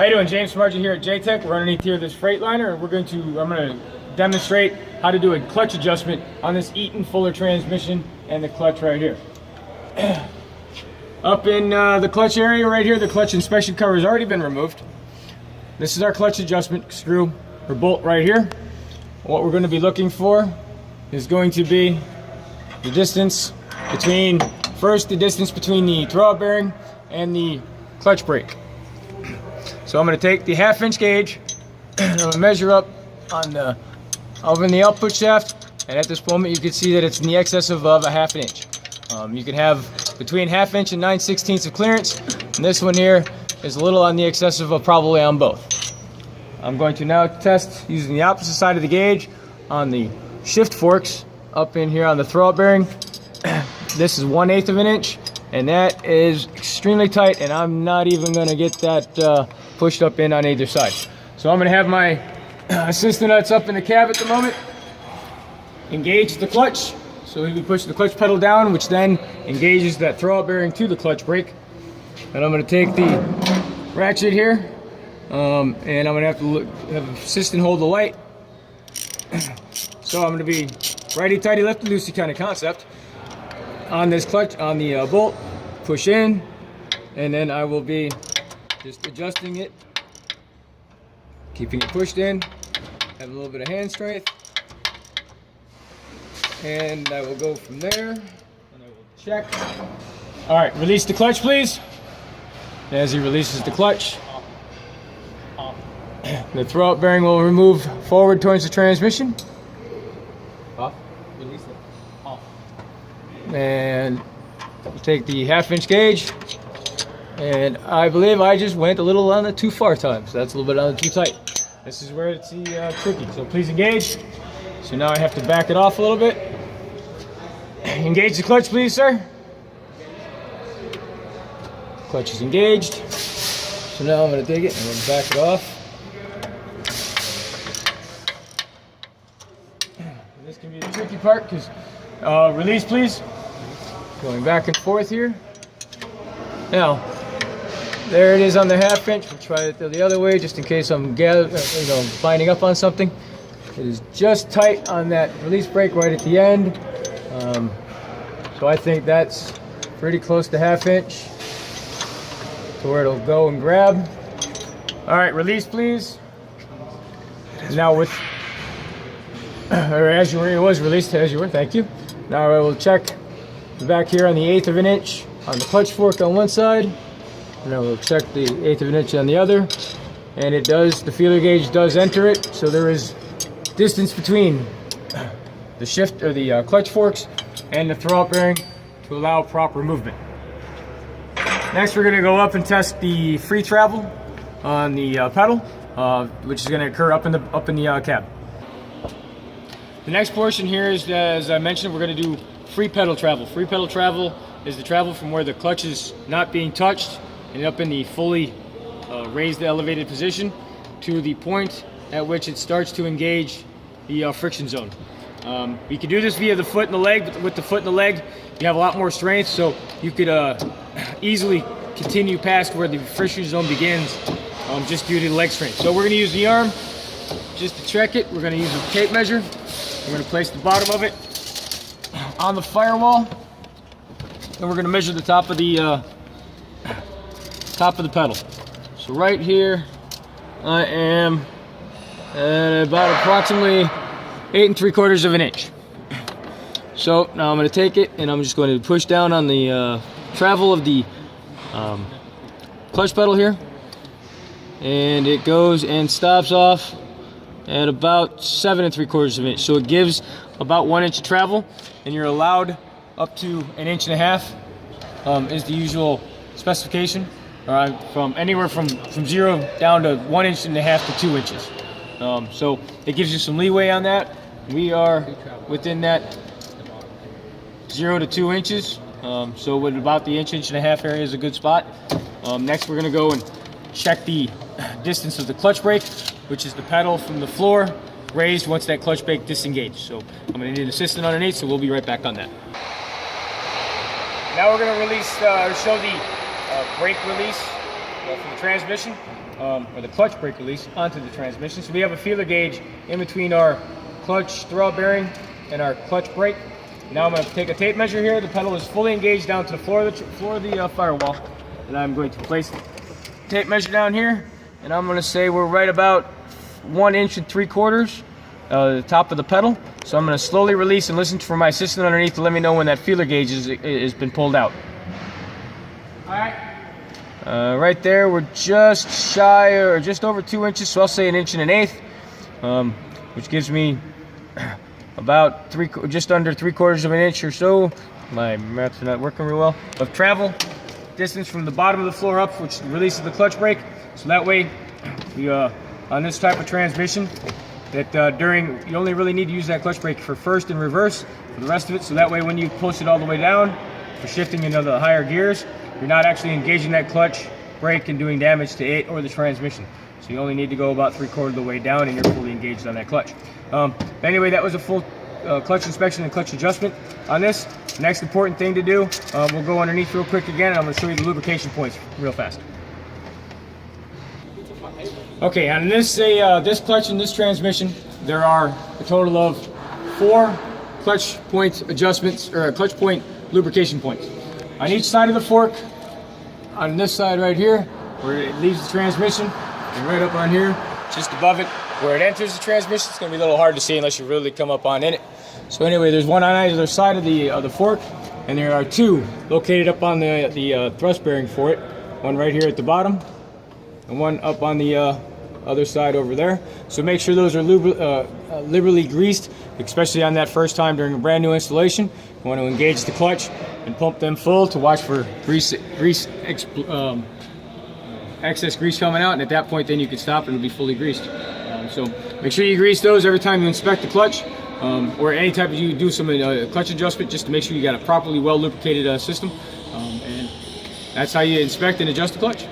How you doing? James Margin here at JTech. We're underneath here this Freightliner, and I'm going to demonstrate how to do a clutch adjustment on this Eaton Fuller transmission and the clutch right here. Up in the clutch area right here, the clutch inspection cover has already been removed. This is our clutch adjustment screw or bolt right here. What we're going to be looking for is going to be the distance between, first the distance between the throwout bearing and the clutch brake. So I'm going to take the 1/2 inch gauge and I'm going to measure up on over in the output shaft, and at this moment you can see that it's in the excess of a 1/2 inch. You can have between 1/2 inch and 9/16 of clearance, and this one here is a little on the excessive of probably on both. I'm going to now test using the opposite side of the gauge on the shift forks up in here on the throwout bearing. This is 1/8 of an inch, and that is extremely tight, and I'm not even going to get that pushed up in on either side. So I'm going to have my assistant that's up in the cab at the moment engage the clutch. So he'll be pushing the clutch pedal down, which then engages that throwout bearing to the clutch brake. And I'm going to take the ratchet here, and I'm going to have have the assistant hold the light. So I'm going to be righty tighty lefty loosey kind of concept on this clutch, on the bolt. Push in, and then I will be just adjusting it, keeping it pushed in, have a little bit of hand strength, and I will go from there, and I will check. All right, release the clutch, please. As he releases the clutch, the throwout bearing will move forward towards the transmission. Off. Release it. Off. And we'll take the 1/2 inch gauge, and I believe I just went a little on the too far time, so that's a little bit on the too tight. This is where it's tricky, so please engage. So now I have to back it off a little bit. Engage the clutch, please, sir. Clutch is engaged. So now I'm going to take it and I'm going to back it off. And this can be the tricky part, because release, please. Going back and forth here. Now, there it is on the 1/2 inch. We'll try it the other way, just in case I'm binding up on something. It is just tight on that release brake right at the end. So I think that's pretty close to 1/2 inch to where it'll go and grab. All right, release, please. Now with, or as you were, it was released as you were. Thank you. Now I will check back here on the 1/8 of an inch on the clutch fork on one side, and I will check the 1/8 of an inch on the other, and it does, the feeler gauge does enter it, so there is distance between the shift or the clutch forks and the throwout bearing to allow proper movement. Next, we're going to go up and test the free travel on the pedal, which is going to occur up in the cab. The next portion here is, as I mentioned, we're going to do free pedal travel. Free pedal travel is the travel from where the clutch is not being touched and up in the fully raised elevated position to the point at which it starts to engage the friction zone. You can do this via the foot and the leg, but with the foot and the leg, you have a lot more strength, so you could easily continue past where the friction zone begins just due to the leg strength. So we're going to use the arm just to check it. We're going to use a tape measure. We're going to place the bottom of it on the firewall, and we're going to measure the top of the pedal. So right here, I am at about approximately 8 3/4 of an inch. So now I'm going to take it and I'm just going to push down on the travel of the clutch pedal here, and it goes and stops off at about 7 3/4 of an inch. So it gives about 1 inch of travel, and you're allowed up to 1.5 inches is the usual specification. From anywhere from 0 down to 1.5 inches to 2 inches. So it gives you some leeway on that. We are within that 0 to 2 inches. So with about the 1.5 area is a good spot. Next, we're going to go and check the distance of the clutch brake, which is the pedal from the floor raised once that clutch brake disengages. So I'm going to need an assistant underneath, so we'll be right back on that. Now we're going to release, show the brake release from the transmission, or the clutch brake release onto the transmission. So we have a feeler gauge in between our clutch throwout bearing and our clutch brake. Now I'm going to take a tape measure here. The pedal is fully engaged down to the floor of the firewall. And I'm going to place the tape measure down here. And I'm going to say we're right about 1 3/4 inches, the top of the pedal. So I'm going to slowly release and listen for my assistant underneath to let me know when that feeler gauge has been pulled out. All right. Right there, we're just shy or just over 2 inches, so I'll say 1 1/8 inches, which gives me about just under 3/4 of an inch or so. My maths are not working real well. Of travel distance from the bottom of the floor up, which releases the clutch brake. So that way, on this type of transmission, that you only really need to use that clutch brake for first and reverse for the rest of it. So that way, when you push it all the way down for shifting into the higher gears, you're not actually engaging that clutch brake and doing damage to it or the transmission. So you only need to go about 3/4 of the way down and you're fully engaged on that clutch. Anyway, that was a full clutch inspection and clutch adjustment on this. Next important thing to do, we'll go underneath real quick again, and I'm going to show you the lubrication points real fast. Okay, on this clutch and this transmission, there are a total of 4 clutch point adjustments, or clutch point lubrication points. On each side of the fork, on this side right here, where it leaves the transmission, and right up on here, just above it, where it enters the transmission. It's going to be a little hard to see unless you really come up on in it. So anyway, there's one on either side of the fork, and there are 2 located up on the thrust bearing for it. One right here at the bottom, and one up on the other side over there. So make sure those are liberally greased, especially on that first time during a brand new installation. You want to engage the clutch and pump them full to watch for excess grease coming out, and at that point then you can stop and it'll be fully greased. So make sure you grease those every time you inspect the clutch, or any type of you do some clutch adjustment, just to make sure you got a properly well lubricated system. And that's how you inspect and adjust the clutch.